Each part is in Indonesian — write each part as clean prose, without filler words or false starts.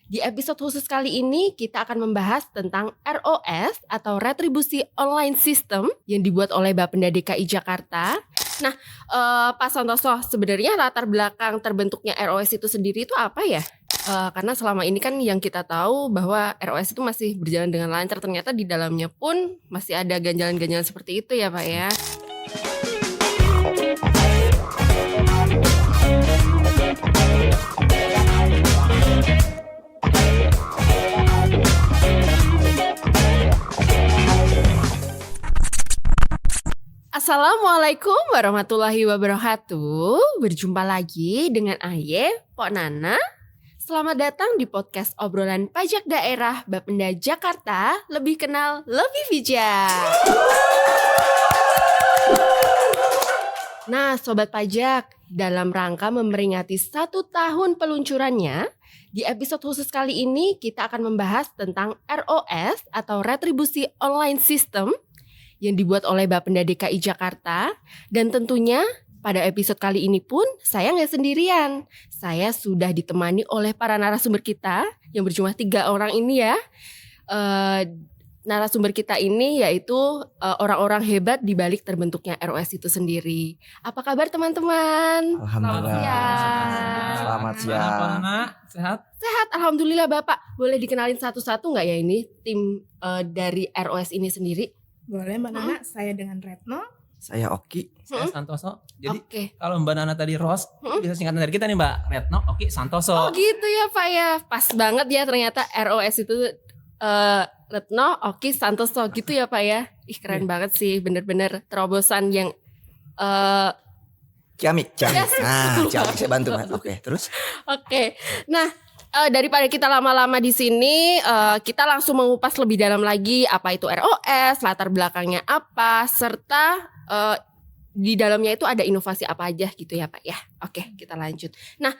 Di episode khusus kali ini kita akan membahas tentang ROS atau Retribusi Online System yang dibuat oleh Bapenda DKI Jakarta. Nah, Pak Santoso, sebenarnya latar belakang terbentuknya ROS itu sendiri itu apa ya? Karena selama ini kan yang kita tahu bahwa ROS itu masih berjalan dengan lancar, ternyata di dalamnya pun masih ada ganjalan-ganjalan seperti itu ya Pak ya. Assalamualaikum warahmatullahi wabarakatuh. Berjumpa lagi dengan Aye, Pok Nana. Selamat datang di podcast obrolan pajak daerah Bapenda Jakarta, lebih kenal, lebih bijak. Nah, Sobat Pajak, dalam rangka memperingati 1 tahun peluncurannya, di episode khusus kali ini kita akan membahas tentang ROS atau Retribusi Online System yang dibuat oleh Bapenda DKI Jakarta. Dan tentunya pada episode kali ini pun saya nggak sendirian. Saya sudah ditemani oleh para narasumber kita yang berjumlah 3 orang ini ya. Narasumber kita ini yaitu orang-orang hebat di balik terbentuknya ROS itu sendiri. Apa kabar teman-teman? Alhamdulillah. Selamat siang. Sehat? Sehat, alhamdulillah Bapak. Boleh dikenalin satu-satu nggak ya ini tim dari ROS ini sendiri? Boleh Mbak Nana, saya dengan Retno. Saya Oki. Saya Santoso. Jadi Oke. kalau Mbak Nana tadi Ros, bisa singkatan dari kita nih Mbak. Retno, Oki, Santoso. Oh gitu ya Pak ya. Pas banget ya ternyata ROS itu Retno, Oki, Santoso gitu ya Pak ya. Ih keren banget sih, bener-bener terobosan yang Ciamik. Yes. Ciamik saya bantu Mas. Oke, terus? Oke. Nah, daripada kita lama-lama di sini, kita langsung mengupas lebih dalam lagi apa itu ROS, latar belakangnya apa, serta di dalamnya itu ada inovasi apa aja gitu ya Pak ya. Oke, kita lanjut. Nah,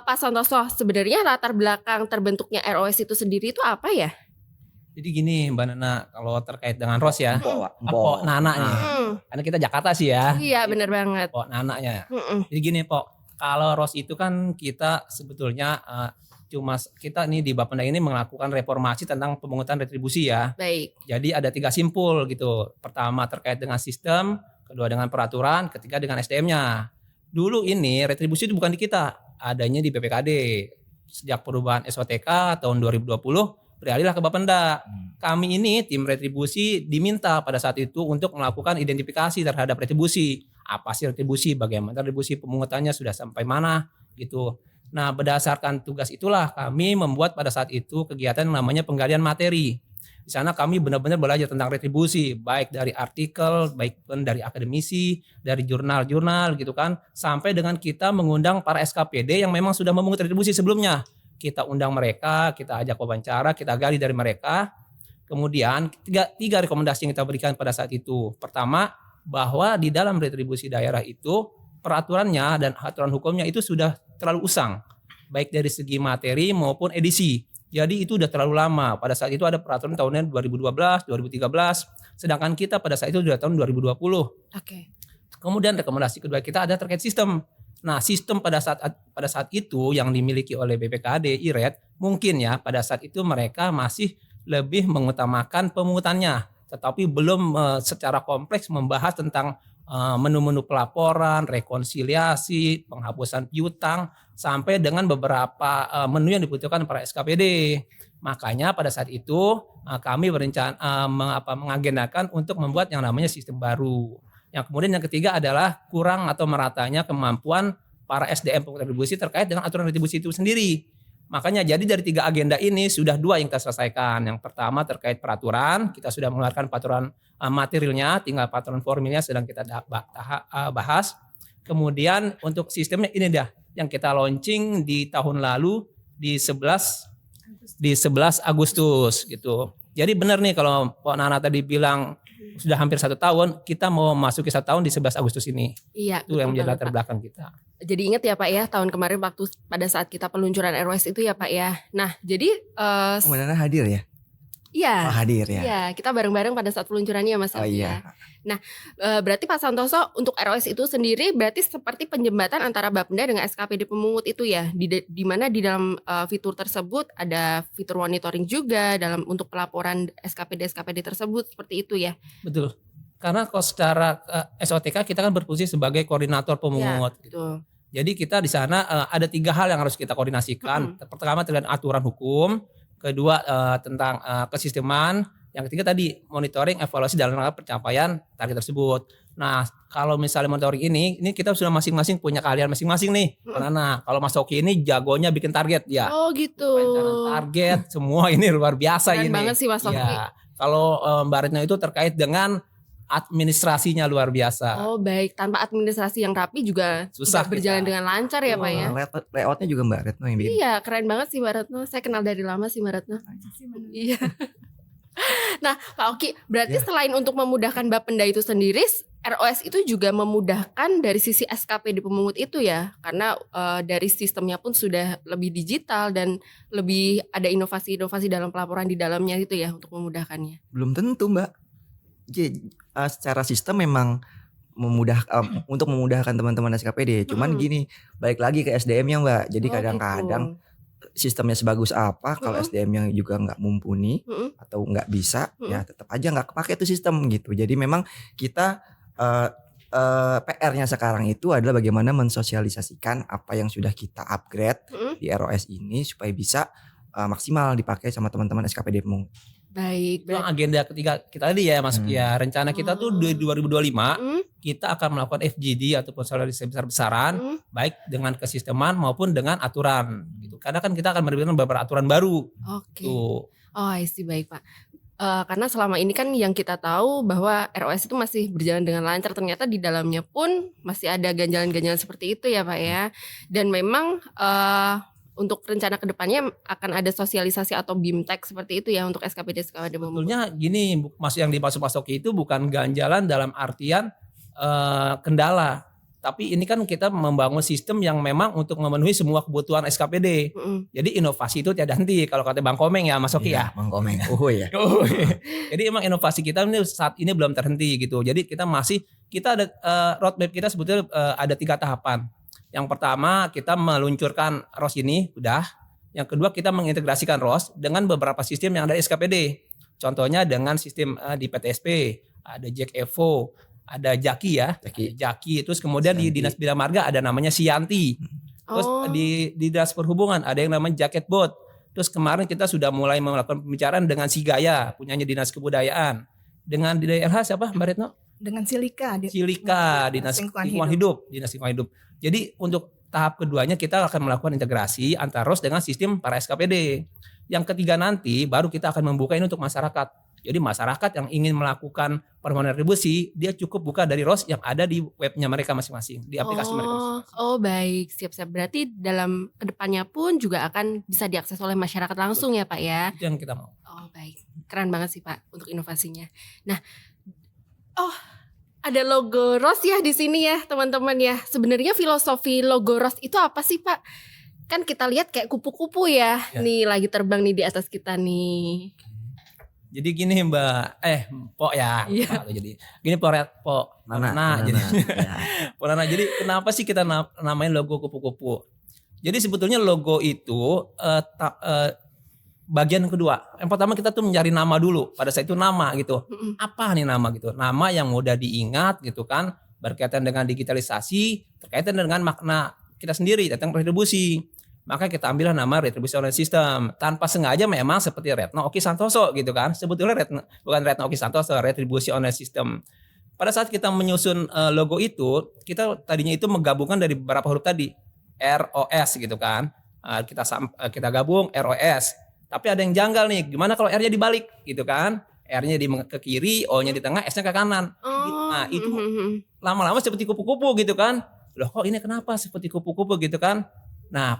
Pak Santoso, sebenarnya latar belakang terbentuknya ROS itu sendiri itu apa ya? Jadi gini Mbak Nana, kalau terkait dengan Ros ya. Empok. Nana nih. Karena kita Jakarta sih ya. Iya, bener banget. Pok Nananya. Jadi gini Pok, kalau Ros itu kan kita sebetulnya kita nih di Bapenda ini melakukan reformasi tentang pemungutan retribusi ya. Baik. Jadi ada 3 simpul gitu. Pertama terkait dengan sistem, kedua dengan peraturan, ketiga dengan SDM-nya. Dulu ini retribusi itu bukan di kita, adanya di BPKD. Sejak perubahan SOTK tahun 2020 beralihlah ke Bapenda. Kami ini tim retribusi diminta pada saat itu untuk melakukan identifikasi terhadap retribusi. Apa sih retribusi? Bagaimana retribusi pemungutannya sudah sampai mana gitu. Nah, berdasarkan tugas itulah kami membuat pada saat itu kegiatan yang namanya penggalian materi. Di sana kami benar-benar belajar tentang retribusi, baik dari artikel, baik pun dari akademisi, dari jurnal-jurnal gitu kan, sampai dengan kita mengundang para SKPD yang memang sudah memungut retribusi sebelumnya. Kita undang mereka, kita ajak wawancara, kita gali dari mereka. Kemudian tiga rekomendasi yang kita berikan pada saat itu. Pertama, bahwa di dalam retribusi daerah itu peraturannya dan aturan hukumnya itu sudah terlalu usang, baik dari segi materi maupun edisi. Jadi itu udah terlalu lama. Pada saat itu ada peraturan tahunnya 2012, 2013, sedangkan kita pada saat itu sudah tahun 2020. Oke. Kemudian rekomendasi kedua kita ada terkait sistem. Nah, sistem pada saat itu yang dimiliki oleh BPKD IRED mungkin ya pada saat itu mereka masih lebih mengutamakan pemungutannya, tetapi belum secara kompleks membahas tentang menu-menu pelaporan, rekonsiliasi, penghapusan piutang, sampai dengan beberapa menu yang dibutuhkan para SKPD. Makanya pada saat itu kami berencana mengagendakan untuk membuat yang namanya sistem baru. Yang kemudian yang ketiga adalah kurang atau meratanya kemampuan para SDM pemungutan retribusi terkait dengan aturan retribusi itu sendiri. Makanya jadi dari 3 agenda ini sudah 2 yang kita selesaikan. Yang pertama terkait peraturan, kita sudah mengeluarkan peraturan materialnya, tinggal peraturan formilnya sedang kita bahas. Kemudian untuk sistemnya ini dah yang kita launching di tahun lalu di 11 Agustus gitu. Jadi benar nih kalau Pak Nana tadi bilang sudah hampir 1 tahun, kita mau masuki 1 tahun di 11 Agustus ini. Iya. Itu yang menjadi latar Pak. belakang kita. Jadi ingat ya Pak ya, tahun kemarin waktu pada saat kita peluncuran ROS itu ya Pak ya. Nah jadi Mbak Nana hadir ya? Iya. hadir ya. Iya, kita bareng-bareng pada saat peluncurannya ya Mas Oh Alfi iya. ya. Berarti Pak Santoso untuk ROS itu sendiri berarti seperti penjembatan antara Bapenda dengan SKPD pemungut itu ya. Di mana di dalam fitur tersebut ada fitur monitoring juga dalam untuk pelaporan SKPD tersebut seperti itu ya. Betul. Karena kalau secara SOTK kita kan berfungsi sebagai koordinator pemungut. Ya, betul. Jadi kita di sana ada 3 hal yang harus kita koordinasikan. Pertama dengan aturan hukum, kedua tentang kesisteman, yang ketiga tadi monitoring evaluasi dalam rangka pencapaian target tersebut. Nah, kalau misalnya monitoring ini kita sudah masing-masing punya keahlian masing-masing nih. Nah, kalau Mas Oki ini jagonya bikin target ya. Oh gitu. Perencanaan target semua ini luar biasa Keren ini. banget sih Mas Oki. Ya, kalau Mbak Retno itu terkait dengan administrasinya luar biasa. Oh baik, tanpa administrasi yang rapi juga Susah tidak berjalan kita. dengan lancar ya Pak ya. Layoutnya juga Mbak Retno yang bikin. Iya, keren banget sih Mbak Retno. Saya kenal dari lama sih Mbak Retno. Iya. Nah, Pak Oki, berarti selain untuk memudahkan Bapenda itu sendiri, ROS itu juga memudahkan dari sisi SKPD pemungut itu ya, karena dari sistemnya pun sudah lebih digital dan lebih ada inovasi-inovasi dalam pelaporan di dalamnya gitu ya untuk memudahkannya. Belum tentu Mbak. Jadi secara sistem memang untuk memudahkan teman-teman SKPD. Cuman gini, balik lagi ke SDM-nya Mbak. Jadi Oh, kadang-kadang gitu. sistemnya sebagus apa kalau SDM-nya juga nggak mumpuni atau nggak bisa, ya tetap aja nggak kepake itu sistem gitu. Jadi memang kita PR-nya sekarang itu adalah bagaimana mensosialisasikan apa yang sudah kita upgrade di ROS ini supaya bisa maksimal dipakai sama teman-teman SKPD pemungut. Baik, Itu agenda ketiga kita tadi ya Mas. Ya, rencana kita tuh di 2025 kita akan melakukan FGD ataupun sosialisasi besar-besaran baik dengan kesisteman maupun dengan aturan gitu. Karena kan kita akan menerbitkan beberapa aturan baru. Oke. Tuh. Oh, I see, baik Pak. Karena selama ini kan yang kita tahu bahwa ROS itu masih berjalan dengan lancar, ternyata di dalamnya pun masih ada ganjalan-ganjalan seperti itu ya Pak ya. Dan memang untuk rencana kedepannya akan ada sosialisasi atau BIMTEK seperti itu ya untuk SKPD pemungut. Sebetulnya gini, yang dimaksud Mas Oki itu bukan ganjalan dalam artian kendala. Tapi ini kan kita membangun sistem yang memang untuk memenuhi semua kebutuhan SKPD. Jadi inovasi itu tiada henti kalau kata Bang Komeng ya Mas Oki ya. Bang Komeng. Ya. Jadi emang inovasi kita ini saat ini belum terhenti gitu. Jadi kita ada roadmap kita sebetulnya ada 3 tahapan. Yang pertama kita meluncurkan ROS ini udah. Yang kedua kita mengintegrasikan ROS dengan beberapa sistem yang ada di SKPD. Contohnya dengan sistem di PTSP, ada Jack Evo, ada Jaki ya, Jaki. Terus kemudian di Dinas Bina Marga ada namanya Sianti. Terus di Dinas Perhubungan ada yang namanya Jacket Bot. Terus kemarin kita sudah mulai melakukan pembicaraan dengan Sigaya, punyanya Dinas Kebudayaan. Dengan di daerah siapa Mbak Retno? Dengan Silika. Dinas Lingkungan Hidup. Jadi untuk tahap keduanya kita akan melakukan integrasi antara ROS dengan sistem para SKPD. Yang ketiga nanti baru kita akan membuka ini untuk masyarakat. Jadi masyarakat yang ingin melakukan permohonan retribusi, dia cukup buka dari ROS yang ada di webnya mereka masing-masing, di aplikasi mereka masing-masing. Oh baik, siap-siap. Berarti dalam kedepannya pun juga akan bisa diakses oleh masyarakat langsung ya Pak ya? Itu yang kita mau. Oh baik, keren banget sih Pak untuk inovasinya. Nah, ada logo ROS ya di sini ya teman-teman ya. Sebenarnya filosofi logo ROS itu apa sih Pak? Kan kita lihat kayak kupu-kupu ya. Nih lagi terbang nih di atas kita nih. Jadi gini Mbak, Pok ya. Iya. Jadi gini Pok Nana. Jadi Pok Nana. Jadi kenapa sih kita namain logo kupu-kupu? Jadi sebetulnya logo itu bagian kedua. Yang pertama kita tuh mencari nama dulu. Pada saat itu nama gitu. Apa nih nama gitu? Nama yang mudah diingat gitu kan. Berkaitan dengan digitalisasi, berkaitan dengan makna kita sendiri tentang retribusi. Maka kita ambillah nama retribusi online system. Tanpa sengaja memang seperti Retno Oki Santoso gitu kan. Sebetulnya bukan Retno Oki Santoso, retribusi online system. Pada saat kita menyusun logo itu, kita tadinya itu menggabungkan dari beberapa huruf tadi. ROS gitu kan. Kita gabung ROS. Tapi ada yang janggal nih. Gimana kalau R-nya dibalik gitu kan. R-nya ke kiri, O-nya di tengah, S-nya ke kanan. Nah itu lama-lama seperti kupu-kupu gitu kan. Loh kok ini kenapa seperti kupu-kupu gitu kan. Nah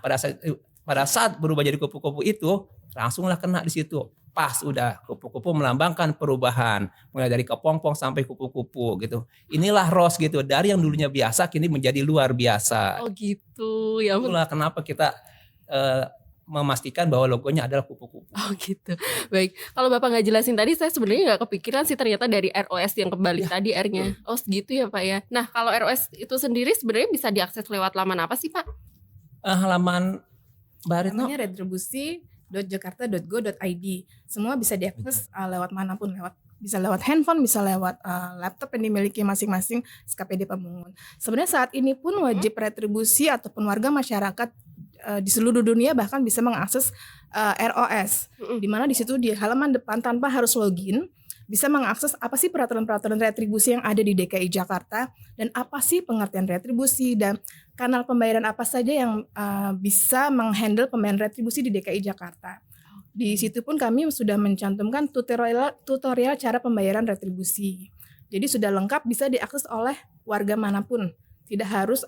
pada saat berubah jadi kupu-kupu itu langsunglah kena di situ. Pas udah kupu-kupu melambangkan perubahan. Mulai dari kepompong sampai kupu-kupu gitu. Inilah ROS gitu. Dari yang dulunya biasa kini menjadi luar biasa. Oh gitu ya. Itulah kenapa kita memastikan bahwa logonya adalah kupu-kupu. Oh gitu. Baik. Kalau Bapak nggak jelasin tadi, saya sebenarnya nggak kepikiran sih ternyata dari ROS yang kebalik tadi R-nya. Oh segitu ya Pak ya. Nah kalau ROS itu sendiri sebenarnya bisa diakses lewat laman apa sih Pak? Halaman Mbak Retno, Namanya retribusi.jakarta.go.id. Semua bisa diakses lewat manapun, bisa lewat handphone, bisa lewat laptop yang dimiliki masing-masing SKPD pemungut. Sebenarnya saat ini pun wajib retribusi ataupun warga masyarakat di seluruh dunia bahkan bisa mengakses ROS, di mana di situ di halaman depan tanpa harus login bisa mengakses apa sih peraturan-peraturan retribusi yang ada di DKI Jakarta dan apa sih pengertian retribusi dan kanal pembayaran apa saja yang bisa menghandle pembayaran retribusi di DKI Jakarta. Di situ pun kami sudah mencantumkan tutorial cara pembayaran retribusi. Jadi sudah lengkap, bisa diakses oleh warga manapun, tidak harus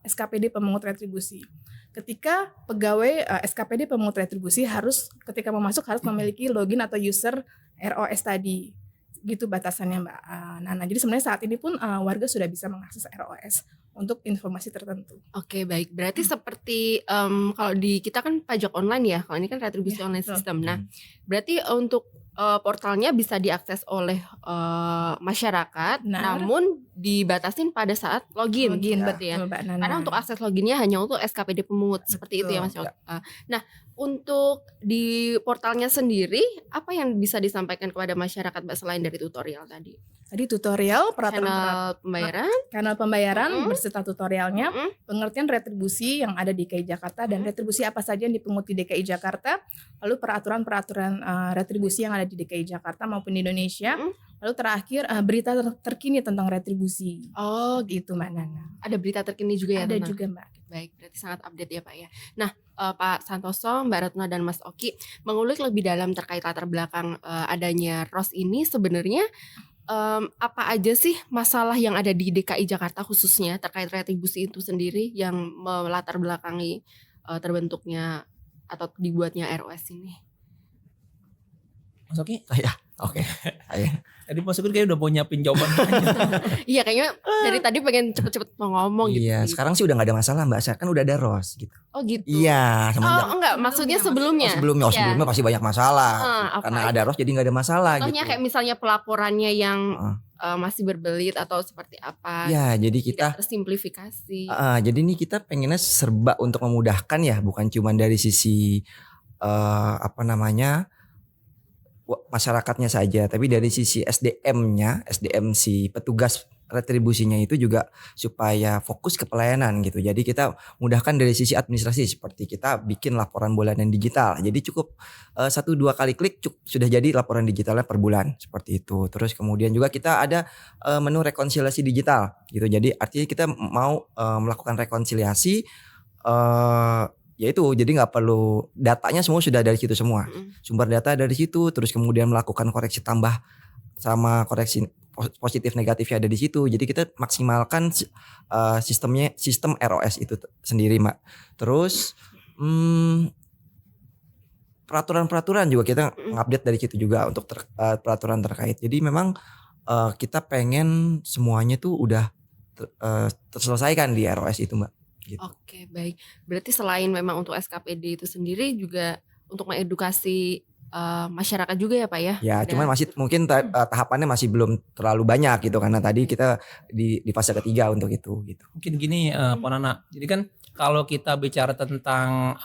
SKPD pemungut retribusi. Ketika pegawai SKPD pemungut retribusi ketika mau masuk harus memiliki login atau user ROS tadi. Gitu batasannya Mbak Nana. Jadi sebenarnya saat ini pun warga sudah bisa mengakses ROS untuk informasi tertentu. Oke baik. Berarti seperti kalau di kita kan pajak online ya. Kalau ini kan retribusi online system. Nah berarti untuk portalnya bisa diakses oleh masyarakat, namun dibatasin pada saat login berarti ya. Mbak Nana. Karena untuk akses loginnya hanya untuk SKPD pemungut seperti itu ya Mas Yogi. Nah untuk di portalnya sendiri apa yang bisa disampaikan kepada masyarakat Mbak selain dari tutorial tadi? Tadi tutorial Channel pembayaran, kanal pembayaran beserta tutorialnya, pengertian retribusi yang ada di DKI Jakarta dan retribusi apa saja yang dipungut di DKI Jakarta, lalu peraturan-peraturan retribusi yang ada di DKI Jakarta maupun di Indonesia, lalu terakhir berita terkini tentang retribusi. Oh gitu Mbak Nana. Ada berita terkini juga ya? Ada juga Mbak. Baik, berarti sangat update ya Pak ya. Nah Pak Santoso, Mbak Retno dan Mas Oki mengulik lebih dalam terkait latar belakang adanya ROS ini sebenarnya apa aja sih masalah yang ada di DKI Jakarta khususnya terkait retribusi itu sendiri yang melatar belakangi terbentuknya atau dibuatnya ROS ini? Mas Oki? Oke. Tadi Mas Oki kayak udah mau nyiapin jawaban. Iya kayaknya dari tadi pengen cepet-cepet mau ngomong gitu. Iya, sekarang sih udah gak ada masalah Mbak. Saya kan udah ada ROS gitu. Oh gitu. Iya, semenjak enggak, maksudnya sebelumnya. sebelumnya pasti banyak masalah. Karena apa? ada ROS jadi gak ada masalah Contohnya gitu. kayak misalnya pelaporannya yang masih berbelit atau seperti apa? Ya, jadi kita tidak tersimplifikasi. jadi ini kita pengennya serba untuk memudahkan ya, bukan cuma dari sisi masyarakatnya saja, tapi dari sisi SDM si petugas retribusinya itu juga supaya fokus ke pelayanan gitu. Jadi kita mudahkan dari sisi administrasi seperti kita bikin laporan bulanan digital. Jadi cukup 1-2 kali klik sudah jadi laporan digitalnya per bulan seperti itu. Terus kemudian juga kita ada menu rekonsiliasi digital gitu. Jadi artinya kita mau melakukan rekonsiliasi yaitu jadi nggak perlu datanya semua sudah dari situ semua, sumber data dari situ, terus kemudian melakukan koreksi tambah sama koreksi positif negatifnya ada di situ. Jadi kita maksimalkan sistem ROS itu sendiri Mbak. Terus peraturan-peraturan juga kita ngupdate dari situ juga untuk peraturan terkait. Jadi memang kita pengen semuanya tuh udah terselesaikan di ROS itu Mbak. Gitu. Oke baik, berarti selain memang untuk SKPD itu sendiri juga untuk mengedukasi masyarakat juga ya Pak ya? Ya, cuman masih mungkin tahapannya masih belum terlalu banyak gitu karena tadi kita di fase ketiga untuk itu gitu. Mungkin gini Pak Nana, jadi kan kalau kita bicara tentang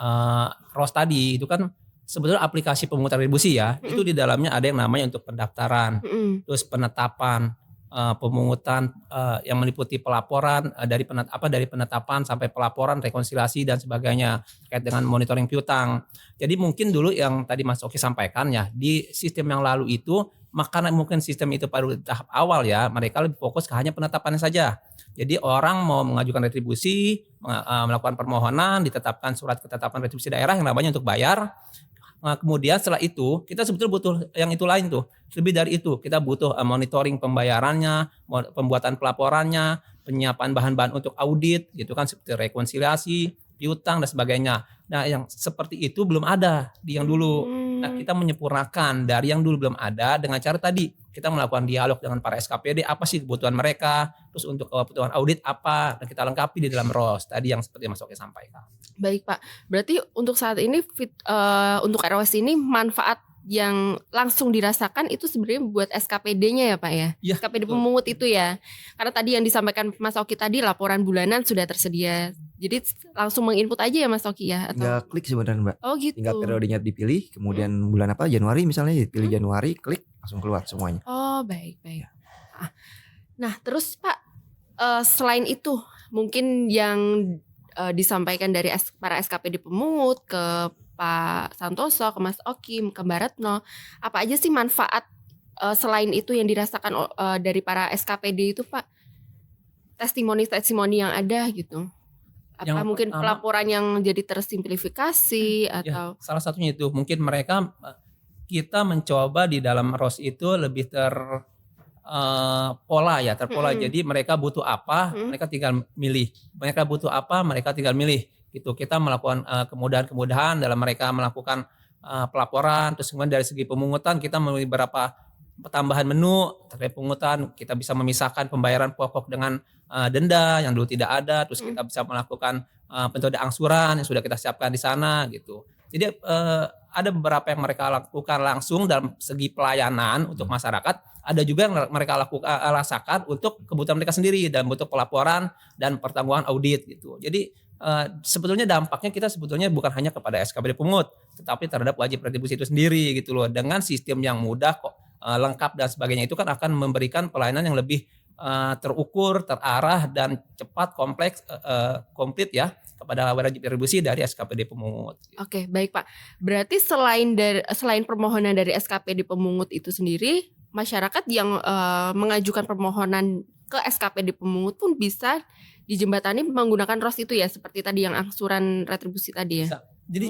ROS tadi itu kan sebetulnya aplikasi pemungutan retribusi ya, itu di dalamnya ada yang namanya untuk pendaftaran, terus penetapan, pemungutan yang meliputi pelaporan dari penetapan sampai pelaporan, rekonsiliasi dan sebagainya terkait dengan monitoring piutang. Jadi mungkin dulu yang tadi Mas Oki sampaikan ya, di sistem yang lalu itu makanya mungkin sistem itu pada tahap awal ya, mereka lebih fokus ke hanya penetapannya saja. Jadi orang mau mengajukan retribusi, melakukan permohonan, ditetapkan surat ketetapan retribusi daerah yang namanya untuk bayar. Nah, kemudian setelah itu kita sebetulnya butuh yang itu lain tuh. Lebih dari itu kita butuh monitoring pembayarannya, pembuatan pelaporannya, penyiapan bahan-bahan untuk audit gitu kan, seperti rekonsiliasi, piutang dan sebagainya. Nah yang seperti itu belum ada di yang dulu. Nah kita menyempurnakan dari yang dulu belum ada dengan cara tadi kita melakukan dialog dengan para SKPD, apa sih kebutuhan mereka, terus untuk kebutuhan audit apa, dan kita lengkapi di dalam ROS tadi yang seperti Mas Oki sampaikan. Baik Pak, berarti untuk saat ini untuk ROS ini manfaat yang langsung dirasakan itu sebenarnya buat SKPD-nya ya Pak ya? Iya, SKPD betul. pemungut itu ya. Karena tadi yang disampaikan Mas Oki tadi laporan bulanan sudah tersedia. Jadi langsung menginput aja ya Mas Oki ya? Atau? Tinggal klik sebenarnya Mbak. Oh gitu. Tinggal periodenya dipilih, kemudian bulan apa, Januari misalnya dipilih Januari, klik langsung keluar semuanya. Oh baik. Nah terus Pak, selain itu mungkin yang disampaikan dari para SKPD pemungut ke Pak Santoso, ke Mas Oki, ke Mbak Retno, apa aja sih manfaat selain itu yang dirasakan dari para SKPD itu Pak? Testimoni-testimoni yang ada gitu. Apa Yang mungkin pertama- pelaporan yang jadi tersimplifikasi atau? Ya, salah satunya itu mungkin mereka kita mencoba di dalam ROS itu lebih terpola. Jadi mereka butuh apa, mereka tinggal milih. Mereka butuh apa, mereka tinggal milih. Gitu. Kita melakukan kemudahan-kemudahan dalam mereka melakukan pelaporan. Terus kemudian dari segi pemungutan kita memilih beberapa tambahan menu terkait pemungutan. Kita bisa memisahkan pembayaran pokok dengan denda yang dulu tidak ada. Terus kita bisa melakukan metode angsuran yang sudah kita siapkan di sana gitu. Jadi ada beberapa yang mereka lakukan langsung dalam segi pelayanan untuk masyarakat. Ada juga yang mereka rasakan untuk kebutuhan mereka sendiri dalam bentuk pelaporan dan pertanggungan audit gitu. Jadi sebetulnya dampaknya kita sebetulnya bukan hanya kepada SKPD pemungut, tetapi terhadap wajib retribusi itu sendiri gitu loh. Dengan sistem yang mudah kok, lengkap dan sebagainya itu kan akan memberikan pelayanan yang lebih terukur, terarah dan cepat, kompleks, komplit ya kepada wajib retribusi dari SKPD pemungut. Oke, baik Pak. Berarti selain permohonan dari SKPD pemungut itu sendiri, masyarakat yang mengajukan permohonan ke SKPD pemungut pun bisa dijembatani menggunakan ROS itu ya, seperti tadi yang angsuran retribusi tadi ya. Bisa. Jadi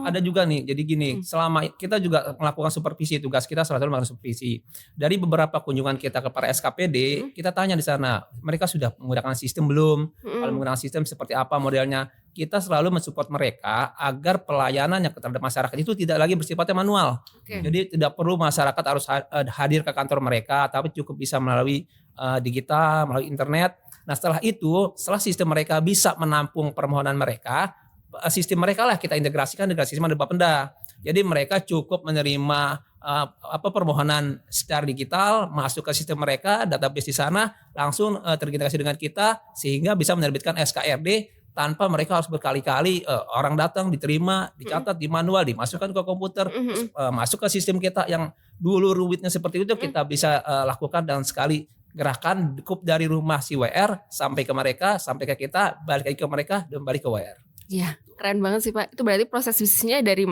ada juga nih, jadi gini, selama kita juga melakukan supervisi, tugas kita salah satu melakukan supervisi. Dari beberapa kunjungan kita ke para SKPD, kita tanya di sana, mereka sudah menggunakan sistem belum? Kalau menggunakan sistem seperti apa modelnya? Kita selalu mensupport mereka agar pelayanan yang terhadap masyarakat itu tidak lagi bersifatnya manual. Oke. Jadi tidak perlu masyarakat harus hadir ke kantor mereka, tapi cukup bisa melalui digital, melalui internet. Nah setelah itu, setelah sistem mereka bisa menampung permohonan mereka, sistem mereka lah kita integrasikan dengan sistem Bapenda. Jadi mereka cukup menerima permohonan secara digital, masuk ke sistem mereka, database di sana, langsung terintegrasi dengan kita, sehingga bisa menerbitkan SKRD tanpa mereka harus berkali-kali orang datang, diterima, dicatat di manual, dimasukkan ke komputer, masuk ke sistem kita yang dulu rumitnya seperti itu, kita bisa lakukan dalam sekali gerakan cukup dari rumah si WR sampai ke mereka, sampai ke kita, balik lagi ke mereka, dan balik ke WR. Iya, keren banget sih Pak. Itu berarti proses bisnisnya dari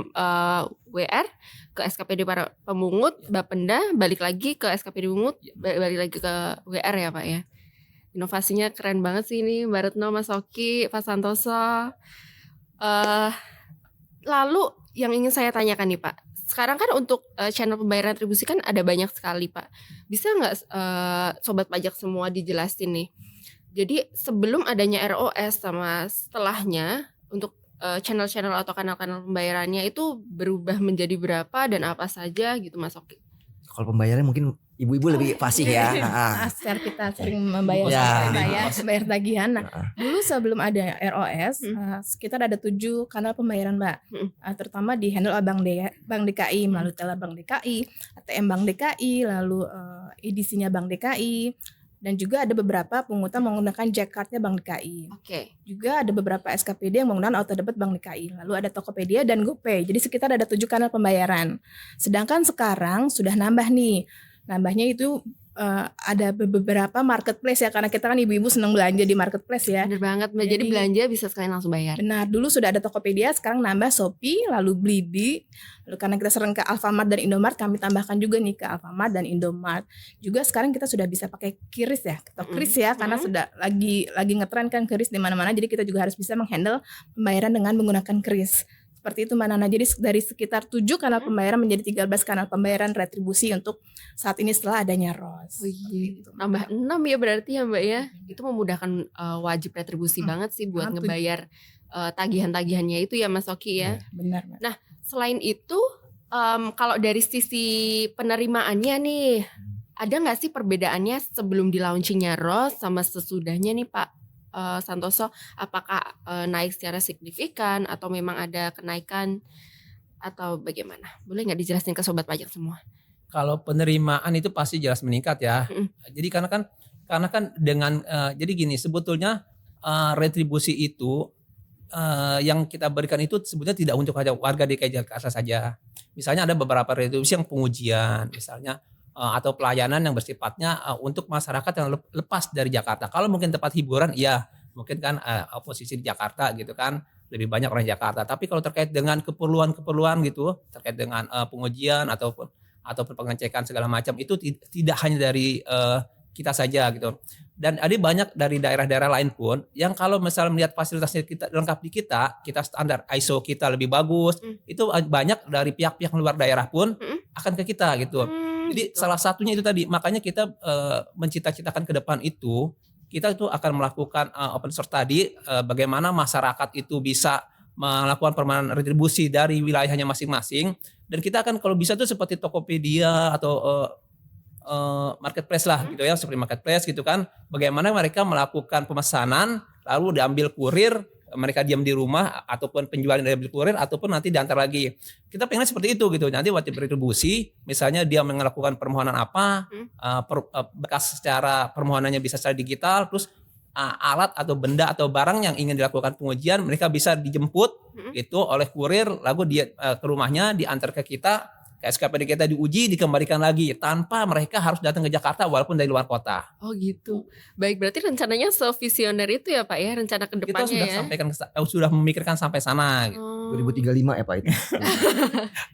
WR ke SKPD para pemungut, Bapenda, balik lagi ke SKPD pemungut, balik lagi ke WR ya Pak ya. Inovasinya keren banget sih ini, Mbak Retno, Mas Oki, Pak Santoso. Lalu yang ingin saya tanyakan nih Pak, sekarang kan untuk channel pembayaran retribusi kan ada banyak sekali Pak. Bisa nggak sobat pajak semua dijelasin nih? Jadi sebelum adanya ROS sama setelahnya untuk channel-channel atau kanal-kanal pembayarannya itu berubah menjadi berapa dan apa saja gitu Mas Oki? Kalau pembayaran mungkin ibu-ibu lebih fasih ya. Secara kita sering membayar Ya. bayar tagihan. Nah, dulu sebelum ada ROS, sekitar ada 7 kanal pembayaran, Mbak. Terutama di handle Bank DKI melalui teller Bank DKI, ATM Bank DKI, lalu edisinya Bank DKI. Dan juga ada beberapa pungutan menggunakan Jack-card-nya Bank DKI. Oke. Juga ada beberapa SKPD yang menggunakan auto debit Bank DKI. Lalu ada Tokopedia dan GoPay. Jadi sekitar ada 7 kanal pembayaran. Sedangkan sekarang sudah nambah nih. Nambahnya itu ada beberapa marketplace ya, karena kita kan ibu-ibu senang belanja di marketplace ya. Bener banget Mbak. Jadi belanja bisa sekalian langsung bayar. Benar, dulu sudah ada Tokopedia, sekarang nambah Shopee, lalu Blibli. Lalu karena kita sering ke Alfamart dan Indomart, kami tambahkan juga nih ke Alfamart dan Indomart. Juga sekarang kita sudah bisa pakai QRIS ya, atau QRIS ya, karena sudah lagi ngetren kan QRIS di mana-mana. Jadi kita juga harus bisa menghandle pembayaran dengan menggunakan QRIS. Seperti itu Mbak Nana. Jadi dari sekitar 7 kanal pembayaran menjadi 13 kanal pembayaran retribusi untuk saat ini setelah adanya ROS. Oh iya, nambah 6 ya berarti ya Mbak ya. Itu memudahkan wajib retribusi banget sih buat ngebayar tagihan-tagihannya itu ya Mas Oki ya. Benar Mbak. Nah selain itu kalau dari sisi penerimaannya nih ada nggak sih perbedaannya sebelum di launchingnya ROS sama sesudahnya nih Pak Santoso? Apakah naik secara signifikan atau memang ada kenaikan atau bagaimana? Boleh nggak dijelasin ke sobat pajak semua? Kalau penerimaan itu pasti jelas meningkat ya. Jadi karena kan dengan jadi gini, sebetulnya retribusi itu yang kita berikan itu sebetulnya tidak untuk warga DKI Jakarta saja. Misalnya ada beberapa retribusi yang pengujian misalnya, atau pelayanan yang bersifatnya untuk masyarakat yang lepas dari Jakarta. Kalau mungkin tempat hiburan, ya mungkin kan posisi di Jakarta gitu kan, lebih banyak orang Jakarta. Tapi kalau terkait dengan keperluan gitu, terkait dengan pengujian ataupun pengecekan segala macam, itu tidak hanya dari kita saja gitu. Dan ada banyak dari daerah-daerah lain pun yang kalau misalnya melihat fasilitasnya kita lengkap di kita standar ISO kita lebih bagus, itu banyak dari pihak-pihak luar daerah pun akan ke kita gitu. Jadi salah satunya itu tadi, makanya kita mencita-citakan ke depan itu, kita itu akan melakukan open source tadi, bagaimana masyarakat itu bisa melakukan permohonan retribusi dari wilayahnya masing-masing, dan kita akan kalau bisa tuh seperti Tokopedia atau marketplace lah gitu ya, seperti marketplace gitu kan, bagaimana mereka melakukan pemesanan lalu diambil kurir, mereka diam di rumah ataupun penjual yang diambil kurir ataupun nanti diantar lagi. Kita pengen seperti itu gitu. Nanti wajib retribusi, misalnya dia melakukan permohonan apa, bekas secara permohonannya bisa secara digital, terus alat atau benda atau barang yang ingin dilakukan pengujian mereka bisa dijemput gitu oleh kurir, lalu dia ke rumahnya diantar ke kita. SKPD kita diuji, dikembalikan lagi tanpa mereka harus datang ke Jakarta walaupun dari luar kota. Oh gitu. Baik, berarti rencananya sevisioner itu ya Pak ya, rencana ke depannya kita sudah ya. sampaikan, sudah memikirkan sampai sana. Gitu. 2035 ya Pak itu.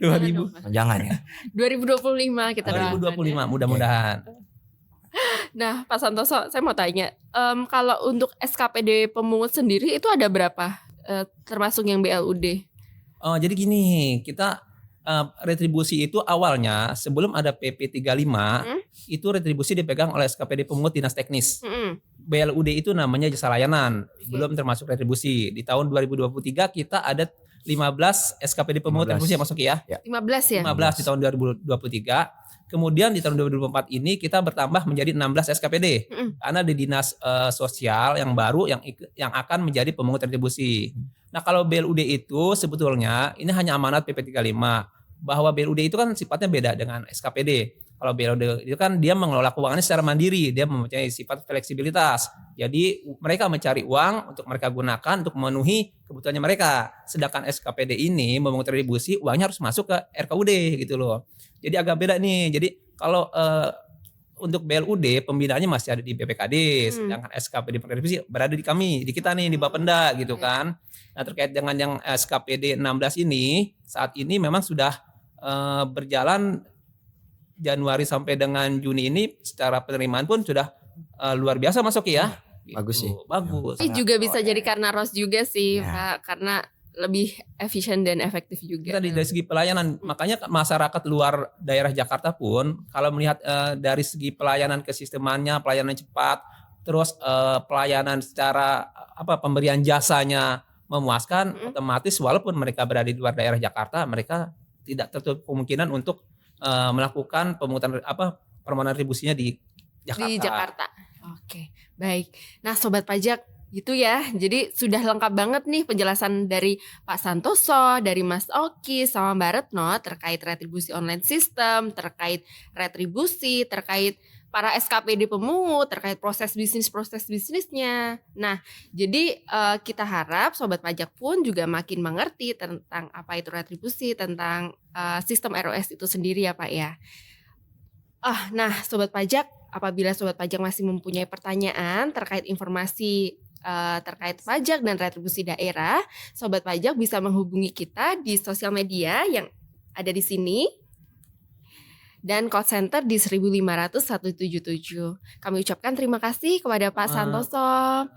2000. Jangan ya. 2025 kita doakan 2025 ya. mudah-mudahan. Nah Pak Santoso, saya mau tanya, kalau untuk SKPD pemungut sendiri itu ada berapa? Termasuk yang BLUD? Jadi gini, kita retribusi itu awalnya sebelum ada PP 35 itu retribusi dipegang oleh SKPD pemungut dinas teknis. BLUD itu namanya jasa layanan, belum termasuk retribusi. Di tahun 2023 kita ada 15 SKPD pemungut retribusi yang masuk ya. 15 ya? 15 di tahun 2023. Kemudian di tahun 2024 ini kita bertambah menjadi 16 SKPD. Karena di dinas sosial yang baru yang akan menjadi pemungut retribusi. Nah, kalau BLUD itu sebetulnya ini hanya amanat PP 35. Bahwa BLUD itu kan sifatnya beda dengan SKPD. Kalau BLUD itu kan dia mengelola keuangannya secara mandiri, dia mempunyai sifat fleksibilitas. Jadi mereka mencari uang untuk mereka gunakan untuk memenuhi kebutuhannya mereka. Sedangkan SKPD ini memungut retribusi, uangnya harus masuk ke RKUD gitu loh. Jadi agak beda nih. Jadi kalau untuk BLUD pembinaannya masih ada di BPKD, sedangkan SKPD retribusi berada di kami, di kita nih di Bapenda gitu kan. Nah, terkait dengan yang SKPD 16 ini saat ini memang sudah berjalan Januari sampai dengan Juni ini secara penerimaan pun sudah luar biasa masuk ya. Bagus sih. Bagus. Ini juga bisa jadi karena ROS juga sih Ya. Pak, karena lebih efisien dan efektif juga. Kita dari segi pelayanan, makanya masyarakat luar daerah Jakarta pun kalau melihat dari segi pelayanan kesistemannya, pelayanan cepat, terus pelayanan secara pemberian jasanya memuaskan, otomatis walaupun mereka berada di luar daerah Jakarta, mereka tidak tertutup kemungkinan untuk melakukan permohonan retribusinya di Jakarta. Di Jakarta. Oke, baik. Nah, sobat pajak, gitu ya. Jadi sudah lengkap banget nih penjelasan dari Pak Santoso, dari Mas Oki sama Mbak Retno terkait retribusi online system, terkait retribusi, terkait para SKPD pemungut, terkait proses bisnisnya. Nah, jadi kita harap sobat pajak pun juga makin mengerti tentang apa itu retribusi, tentang sistem ROS itu sendiri ya Pak ya. Nah sobat pajak, apabila sobat pajak masih mempunyai pertanyaan terkait informasi terkait pajak dan retribusi daerah, sobat pajak bisa menghubungi kita di sosial media yang ada di sini dan call center di 1500177. Kami ucapkan terima kasih kepada Pak Santoso,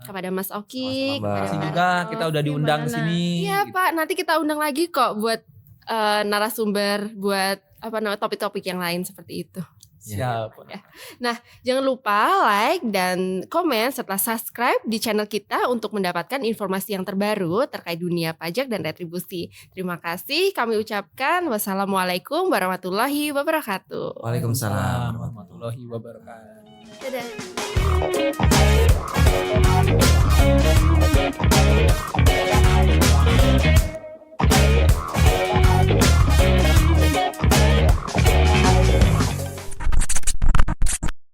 kepada Mas Oki, Sama-sama, Mbak. kepada Terima kasih Mbak juga Retno. kita udah diundang ke sini. Iya Pak, nanti kita undang lagi kok buat narasumber, buat topik-topik yang lain seperti itu. Siap. Jangan lupa like dan komen serta subscribe di channel kita untuk mendapatkan informasi yang terbaru terkait dunia pajak dan retribusi. Terima kasih kami ucapkan. Wassalamualaikum warahmatullahi wabarakatuh. Waalaikumsalam. Warahmatullahi wabarakatuh. Dadah.